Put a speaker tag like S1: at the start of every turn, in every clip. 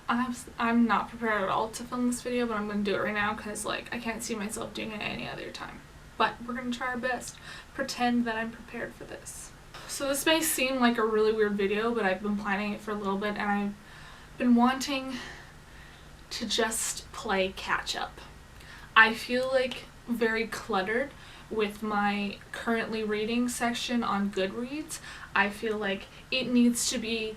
S1: I'm not prepared at all to film this video, but I'm going to do it right now because like I can't see myself doing it any other time. But we're going to try our best. Pretend that I'm prepared for this. So this may seem like a really weird video, but I've been planning it for a little bit and I've been wanting to just play catch up. I feel like very cluttered with my currently reading section on Goodreads. I feel like it needs to be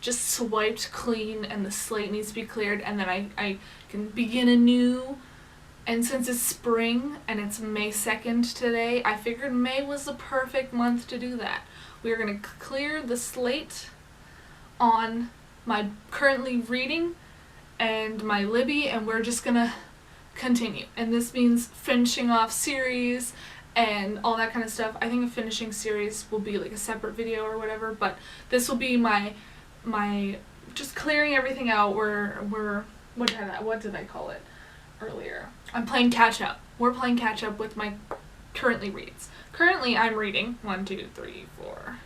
S1: just swiped clean and the slate needs to be cleared, and then I can begin anew. And since it's spring and it's May 2nd today, I figured May was the perfect month to do that. We are going to clear the slate on my currently reading and my Libby, and we're just going to continue. And this means finishing off series and all that kind of stuff. I think a finishing series will be like a separate video or whatever, but this will be my just clearing everything out. What did I call it earlier? I'm playing catch up. We're playing catch up with my currently reads. Currently I'm reading 1, 2, 3, 4,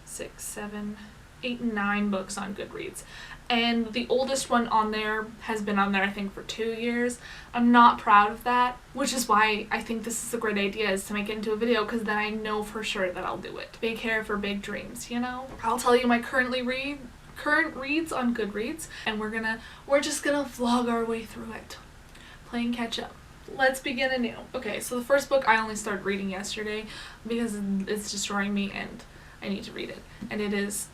S1: 6, 7, 8, 9 books on Goodreads. And the oldest one on there has been on there I think for 2 years. I'm not proud of that, which is why I think this is a great idea, is to make it into a video, because then I know for sure that I'll do it. Big hair for big dreams, you know? I'll tell you my current reads on Goodreads, and we're just gonna vlog our way through it. Playing catch up. Let's begin anew. Okay, so the first book I only started reading yesterday because it's destroying me and I need to read it. And it is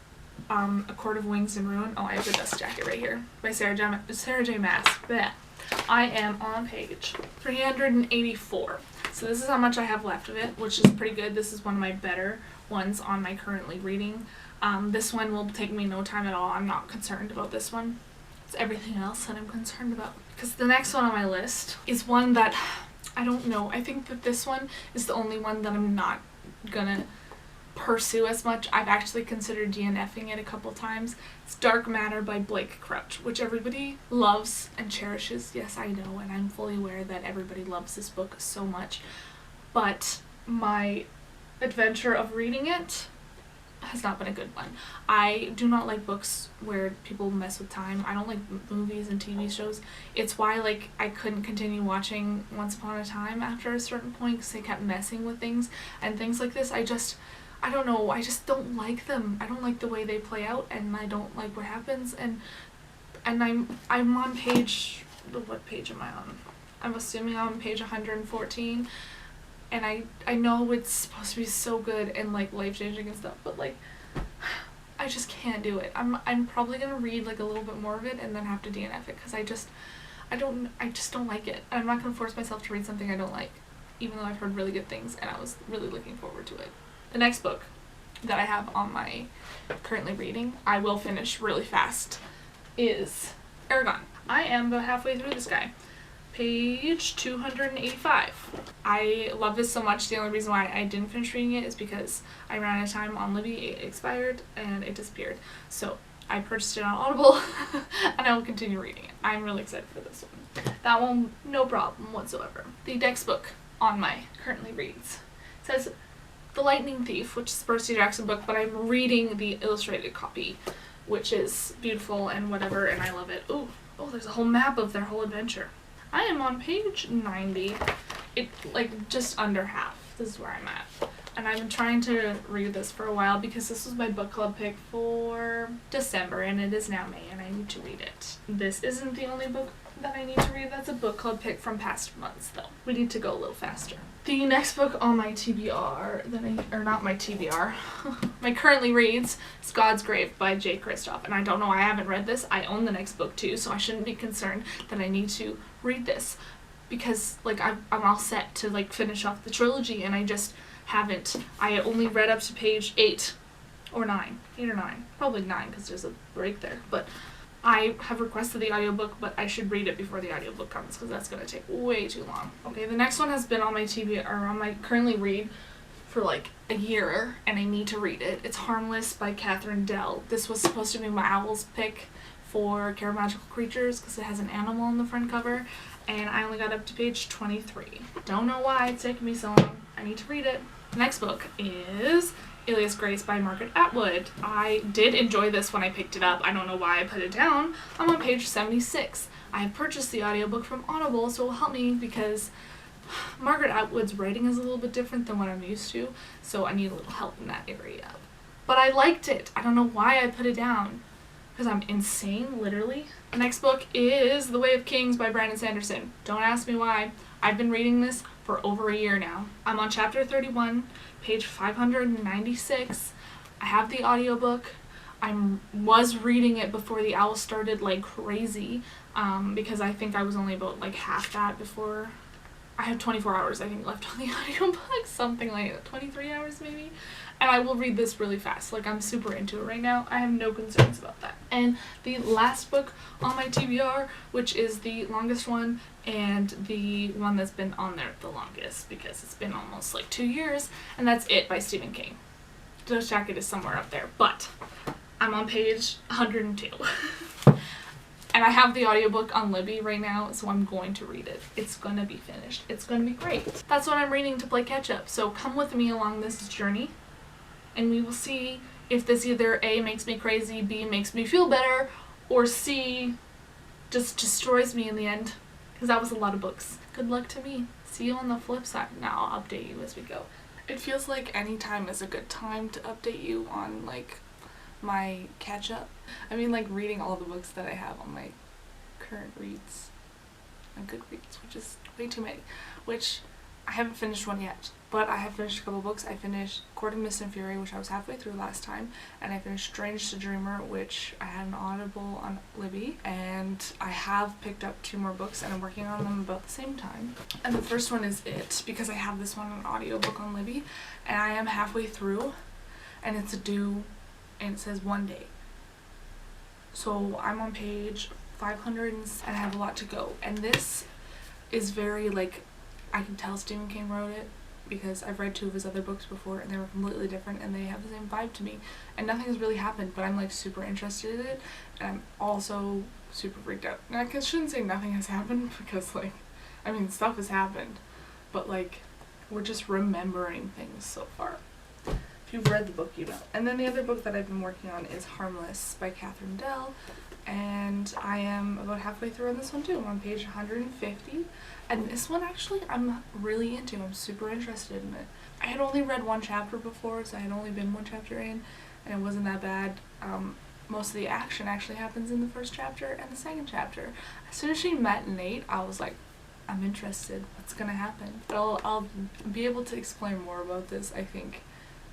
S1: A Court of Wings and Ruin. Oh, I have the dust jacket right here by Sarah J. Maas. Blech. I am on page 384. So this is how much I have left of it, which is pretty good. This is one of my better ones on my currently reading. This one will take me no time at all. I'm not concerned about this one. It's everything else that I'm concerned about. Because the next one on my list is one that, I don't know, I think that this one is the only one that I'm not gonna pursue as much. I've actually considered DNFing it a couple times. It's Dark Matter by Blake Crouch, which everybody loves and cherishes. Yes, I know, and I'm fully aware that everybody loves this book so much. But my adventure of reading it has not been a good one. I do not like books where people mess with time. I don't like movies and TV shows. It's why like I couldn't continue watching Once Upon a Time after a certain point, because they kept messing with things and things like this. I don't know, I just don't like them. I don't like the way they play out, and I don't like what happens, and I'm on page, what page am I on? I'm assuming I'm on page 114. And I know it's supposed to be so good and like life-changing and stuff, but like I just can't do it. I'm probably gonna read like a little bit more of it and then have to DNF it, because I just don't like it. I'm not gonna force myself to read something I don't like, even though I've heard really good things and I was really looking forward to it. The next book that I have on my currently reading, I will finish really fast, is Aragon. I am about halfway through this guy. Page 285. I love this so much. The only reason why I didn't finish reading it is because I ran out of time on Libby. It expired and it disappeared. So I purchased it on Audible and I will continue reading it. I'm really excited for this one. That one, no problem whatsoever. The next book on my currently reads says The Lightning Thief, which is a Percy Jackson book, but I'm reading the illustrated copy, which is beautiful and whatever, and I love it. Oh, there's a whole map of their whole adventure. I am on page 90, like just under half. This is where I'm at. And I've been trying to read this for a while because this was my book club pick for December, and it is now May and I need to read it. This isn't the only book that I need to read that's a book club pick from past months though. We need to go a little faster. The next book on my TBR, not my TBR, my currently reads is God's Grave by J. Kristoff. And I don't know, I haven't read this. I own the next book too, so I shouldn't be concerned that I need to read this, because like I'm all set to like finish off the trilogy and I just haven't. I only read up to page 8 or 9. 8 or 9. Probably 9 because there's a break there. But I have requested the audiobook, but I should read it before the audiobook comes because that's going to take way too long. Okay, the next one has been on my on my currently read for like a year, and I need to read it. It's Harmless by Catherine Dell. This was supposed to be my Owl's pick for Care of Magical Creatures because it has an animal on the front cover, and I only got up to page 23. Don't know why it's taking me so long. I need to read it. The next book is Alias Grace by Margaret Atwood. I did enjoy this when I picked it up. I don't know why I put it down. I'm on page 76. I have purchased the audiobook from Audible, so it will help me because Margaret Atwood's writing is a little bit different than what I'm used to, so I need a little help in that area. But I liked it. I don't know why I put it down. Because I'm insane, literally. The next book is The Way of Kings by Brandon Sanderson. Don't ask me why. I've been reading this for over a year now. I'm on chapter 31, page 596. I have the audiobook. I was reading it before the owl started like crazy, because I think I was only about like half that before. I have 24 hours I think left on the audiobook, something like that, 23 hours maybe. And I will read this really fast. Like, I'm super into it right now. I have no concerns about that. And the last book on my TBR, which is the longest one and the one that's been on there the longest because it's been almost like 2 years, and that's It by Stephen King. Joe's Jacket is somewhere up there, but I'm on page 102. And I have the audiobook on Libby right now, so I'm going to read it. It's going to be finished. It's going to be great. That's what I'm reading to play catch up. So come with me along this journey, and we will see if this either A, makes me crazy, B, makes me feel better, or C, just destroys me in the end. Because that was a lot of books. Good luck to me. See you on the flip side. Now I'll update you as we go. It feels like any time is a good time to update you on, like, my catch-up. I mean, like, reading all the books that I have on my current reads on Goodreads, which is way too many, which I haven't finished one yet, but I have finished a couple books. I finished Court of Mist and Fury, which I was halfway through last time, and I finished Strange to Dreamer, which I had an Audible on Libby, and I have picked up 2 more books, and I'm working on them about the same time. And the first one is It, because I have this one on audiobook on Libby, and I am halfway through, and it's due, and it says 1 day. So I'm on page 500 and I have a lot to go. And this is very, like, I can tell Stephen King wrote it because I've read 2 of his other books before and they were completely different and they have the same vibe to me. And nothing has really happened, but I'm, like, super interested in it, and I'm also super freaked out. And I shouldn't say nothing has happened because, like, I mean, stuff has happened, but, like, we're just remembering things so far. If you've read the book, you know. And then the other book that I've been working on is Harmless by Catherine Dell, and I am about halfway through on this one too. I'm on page 150, and this one actually I'm really into. I'm super interested in it. I had only read 1 chapter before, so I had only been 1 chapter in, and it wasn't that bad. Most of the action actually happens in the first chapter and the second chapter. As soon as she met Nate, I was like, I'm interested. What's gonna happen? But I'll be able to explain more about this, I think,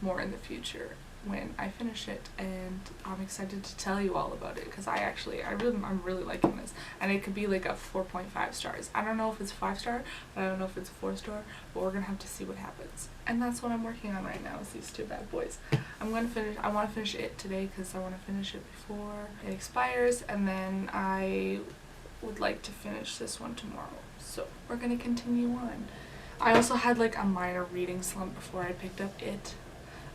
S1: more in the future when I finish it, and I'm excited to tell you all about it because I'm really liking this, and it could be like a 4.5 stars. I don't know if it's 5-star, but I don't know if it's 4-star, but we're gonna have to see what happens. And that's what I'm working on right now, is these 2 bad boys. I want to finish it today because I want to finish it before it expires, and then I would like to finish this one tomorrow. So we're gonna continue on. I also had like a minor reading slump before I picked up It,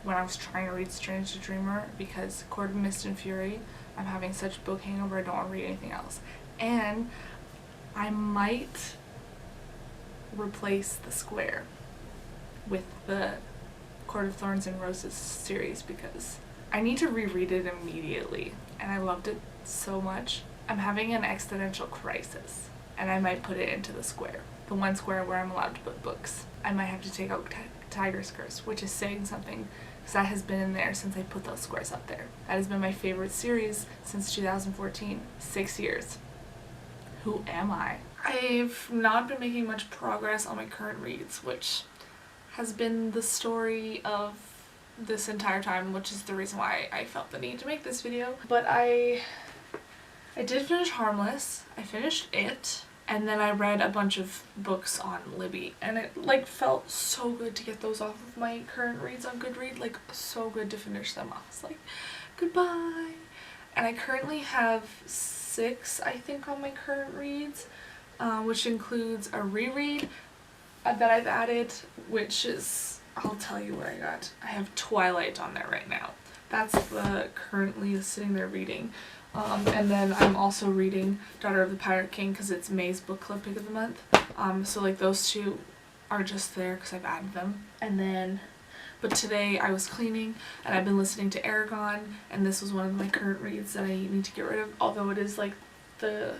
S1: when I was trying to read Strange to Dreamer, because Court of Mist and Fury, I'm having such book hangover I don't want to read anything else. And I might replace the square with the Court of Thorns and Roses series because I need to reread it immediately, and I loved it so much. I'm having an existential crisis, and I might put it into the square. The 1 square where I'm allowed to put books. I might have to take out Tiger's Curse, which is saying something, because that has been in there since I put those squares up there. That has been my favorite series since 2014. 6 years. Who am I? I've not been making much progress on my current reads, which has been the story of this entire time, which is the reason why I felt the need to make this video. But I did finish Harmless. I finished It. And then I read a bunch of books on Libby, and it like felt so good to get those off of my current reads on Goodreads, like so good to finish them off. It's like, goodbye. And I currently have 6, I think, on my current reads, which includes a reread that I've added, which is, I'll tell you what I got. I have Twilight on there right now. That's the currently sitting there reading. And then I'm also reading Daughter of the Pirate King because it's May's book club pick of the month. So like those 2 are just there because I've added them. And then But today I was cleaning and I've been listening to Aragon, and this was one of my current reads that I need to get rid of. Although it is like the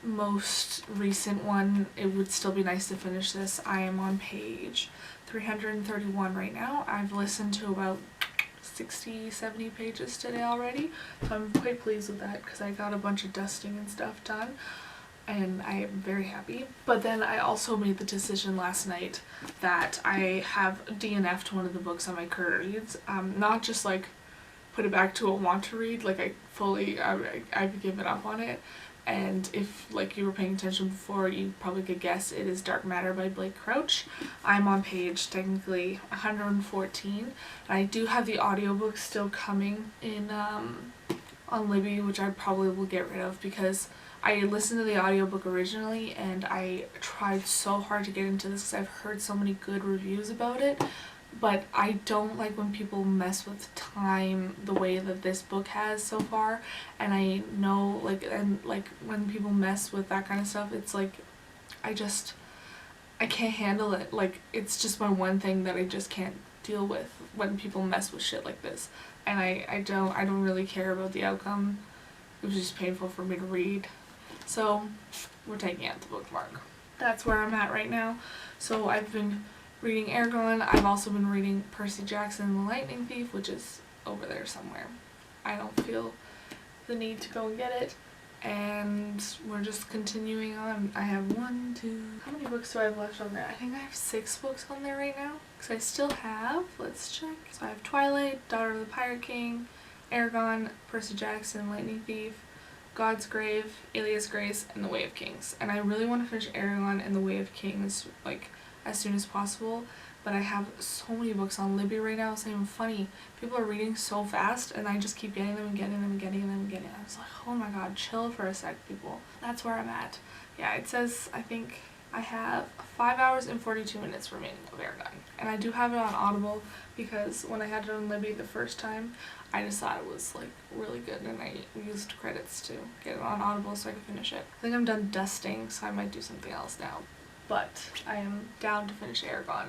S1: most recent one, it would still be nice to finish this. I am on page 331 right now. I've listened to about 60-70 pages today already, so I'm quite pleased with that because I got a bunch of dusting and stuff done, and I am very happy. But then I also made the decision last night that I have DNF'd one of the books on my current reads. Not just like put it back to a want to read, like I've given up on it. And if like you were paying attention before, you probably could guess it is Dark Matter by Blake Crouch. I'm on page technically 114, and I do have the audiobook still coming in on Libby, which I probably will get rid of because I listened to the audiobook originally and I tried so hard to get into this because I've heard so many good reviews about it. But I don't like when people mess with time the way that this book has so far, and I know like when people mess with that kind of stuff, it's like I can't handle it. Like it's just my one thing that I just can't deal with when people mess with shit like this, and I don't really care about the outcome. It was just painful for me to read, so we're taking out the bookmark. That's where I'm at right now. So I've been reading Aragon. I've also been reading Percy Jackson and the Lightning Thief, which is over there somewhere. I don't feel the need to go and get it, and we're just continuing on. I have how many books do I have left on there? I think I have 6 books on there right now, because I still have, let's check. So I have Twilight, Daughter of the Pirate King, Aragon, Percy Jackson, Lightning Thief, God's Grave, Alias Grace, and The Way of Kings. And I really want to finish Aragon and The Way of Kings like as soon as possible, but I have so many books on Libby right now. It's not even funny. People are reading so fast and I just keep getting them and getting them and getting them and getting them. I was like, oh my god, chill for a sec, people. That's where I'm at. Yeah, it says I think I have 5 hours and 42 minutes remaining of Aragon, and I do have it on Audible because when I had it on Libby the first time, I just thought it was like really good, and I used credits to get it on Audible so I could finish it. I think I'm done dusting, so I might do something else now. But I am down to finish Aragon.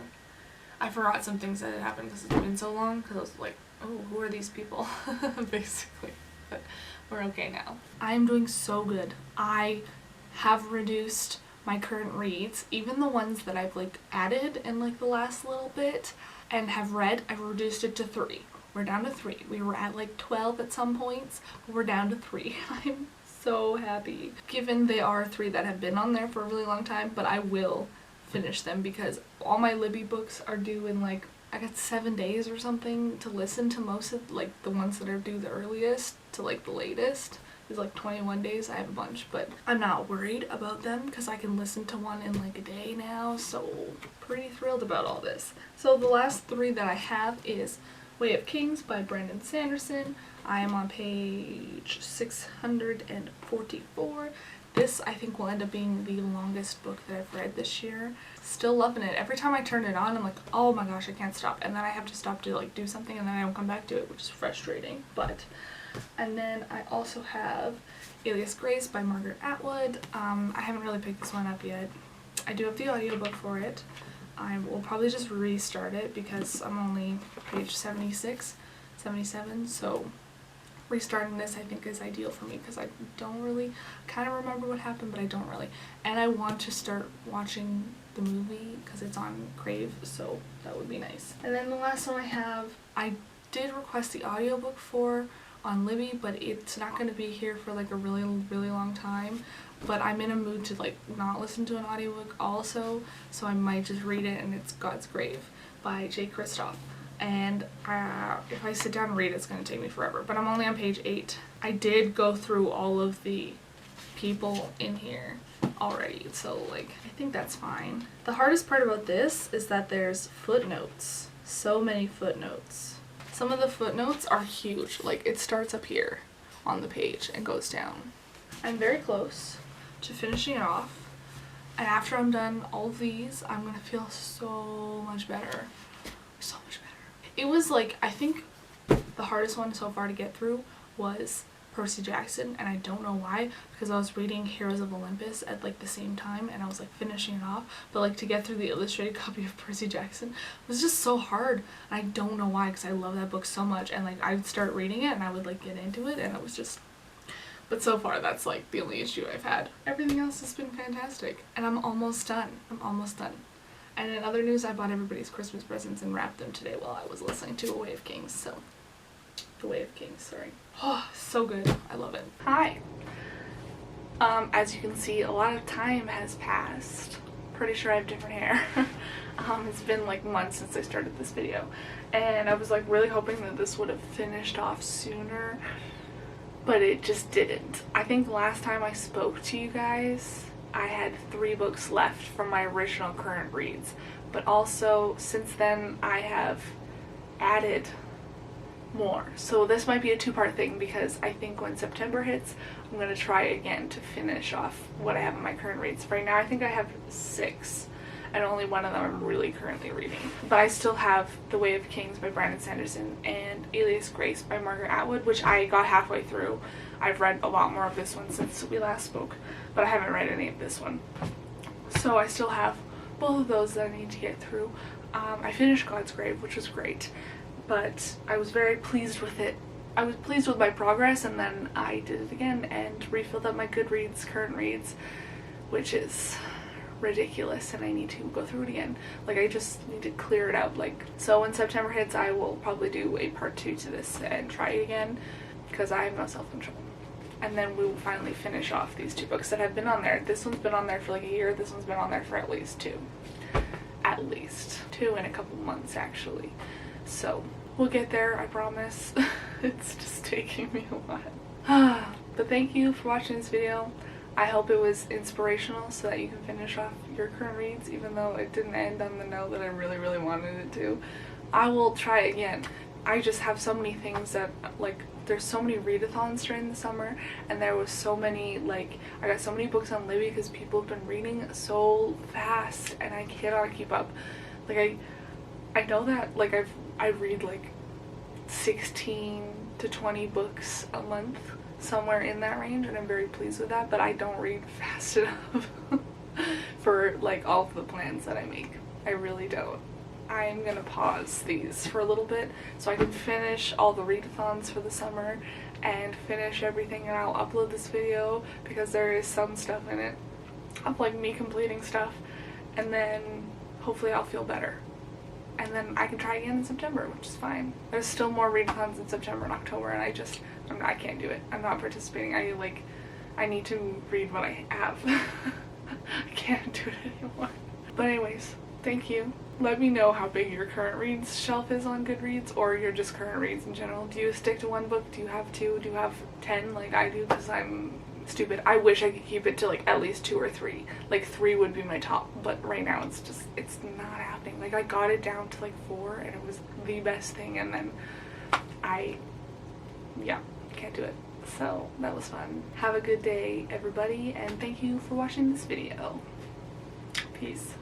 S1: I forgot some things that had happened because it's been so long, because I was like, oh, who are these people? Basically. But we're okay now. I am doing so good. I have reduced my current reads, even the ones that I've like added in like the last little bit and have read, I've reduced it to 3. We're down to 3. We were at like 12 at some points, but we're down to 3. I'm so happy, given they are 3 that have been on there for a really long time, but I will finish them because all my Libby books are due in like, I got 7 days or something to listen to. Most of like the ones that are due the earliest to like the latest is like 21 days. I have a bunch, but I'm not worried about them because I can listen to one in like a day now, so pretty thrilled about all this. So the last 3 that I have is Way of Kings by Brandon Sanderson. I am on page 644. This I think will end up being the longest book that I've read this year. Still loving it. Every time I turn it on, I'm like, oh my gosh, I can't stop. And then I have to stop to like do something, and then I don't come back to it, which is frustrating. And then I also have Alias Grace by Margaret Atwood. I haven't really picked this one up yet. I do have the audiobook for it. I will probably just restart it because I'm only page 76, 77, so restarting this I think is ideal for me because I don't really kind of remember what happened, but I don't really. And I want to start watching the movie because it's on Crave, so that would be nice. And then the last one I have, I did request the audiobook for on Libby, but it's not going to be here for like a really long time. But I'm in a mood to like not listen to an audiobook also, so I might just read it, and it's God's Grave by Jay Kristoff. And if I sit down and read it, it's going to take me forever, but I'm only on page 8. I did go through all of the people in here already, so like I think that's fine. The hardest part about this is that there's footnotes. So many footnotes. Some of the footnotes are huge. Like it starts up here on the page and goes down. I'm very close to finishing it off, and after I'm done all of these, I'm gonna feel so much better. It was like, I think the hardest one so far to get through was Percy Jackson, and I don't know why, because I was reading Heroes of Olympus at like the same time and I was like finishing it off, but like to get through the illustrated copy of Percy Jackson was just so hard. And I don't know why, because I love that book so much, and like I would start reading it and I would like get into it, and it was just, but so far that's like the only issue I've had. Everything else has been fantastic, and I'm almost done. And in other news, I bought everybody's Christmas presents and wrapped them today while I was listening to A Way of Kings, so The Way of Kings, sorry. Oh, so good. I love it. Hi. As you can see, a lot of time has passed. Pretty sure I have different hair. It's been like months since I started this video, and I was like really hoping that this would have finished off sooner, but it just didn't. I think last time I spoke to you guys, I had 3 books left from my original current reads, but also since then I have added more. So this might be a 2-part thing, because I think when September hits, I'm going to try again to finish off what I have in my current reads. Right now I think I have 6, and only one of them I'm really currently reading. But I still have The Way of Kings by Brandon Sanderson and Alias Grace by Margaret Atwood, which I got halfway through. I've read a lot more of this one since we last spoke, but I haven't read any of this one. So I still have both of those that I need to get through. I finished God's Grave, which was great, but I was very pleased with it. I was pleased with my progress, and then I did it again and refilled up my Goodreads current reads, which is ridiculous, and I need to go through it again. Like, I just need to clear it out. Like, so when September hits, I will probably do a part 2 to this and try it again, because I have no self-control. And then we will finally finish off these 2 books that have been on there. This one's been on there for like a year. This one's been on there for at least 2. At least 2 in a couple months, actually. So we'll get there, I promise. It's just taking me a while. But thank you for watching this video. I hope it was inspirational so that you can finish off your current reads, even though it didn't end on the note that I really, really wanted it to. I will try again. I just have so many things that, like, there's so many readathons during the summer, and there was so many, like, I got so many books on Libby because people have been reading so fast, and I cannot keep up. Like, I know that, like, I read like 16 to 20 books a month, somewhere in that range, and I'm very pleased with that, but I don't read fast enough for like all of the plans that I make. I really don't. I'm gonna pause these for a little bit so I can finish all the readathons for the summer and finish everything, and I'll upload this video because there is some stuff in it of like me completing stuff, and then hopefully I'll feel better. And then I can try again in September, which is fine. There's still more readathons in September and October, and I can't do it. I'm not participating. I need to read what I have. I can't do it anymore. But anyways, thank you. Let me know how big your current reads shelf is on Goodreads, or your just current reads in general. Do you stick to 1 book? Do you have 2? Do you have 10 like I do? Because I'm stupid. I wish I could keep it to like at least 2 or 3. Like 3 would be my top, but right now it's not happening. Like, I got it down to like 4, and it was the best thing, and then yeah, can't do it. So that was fun. Have a good day, everybody, and thank you for watching this video. Peace.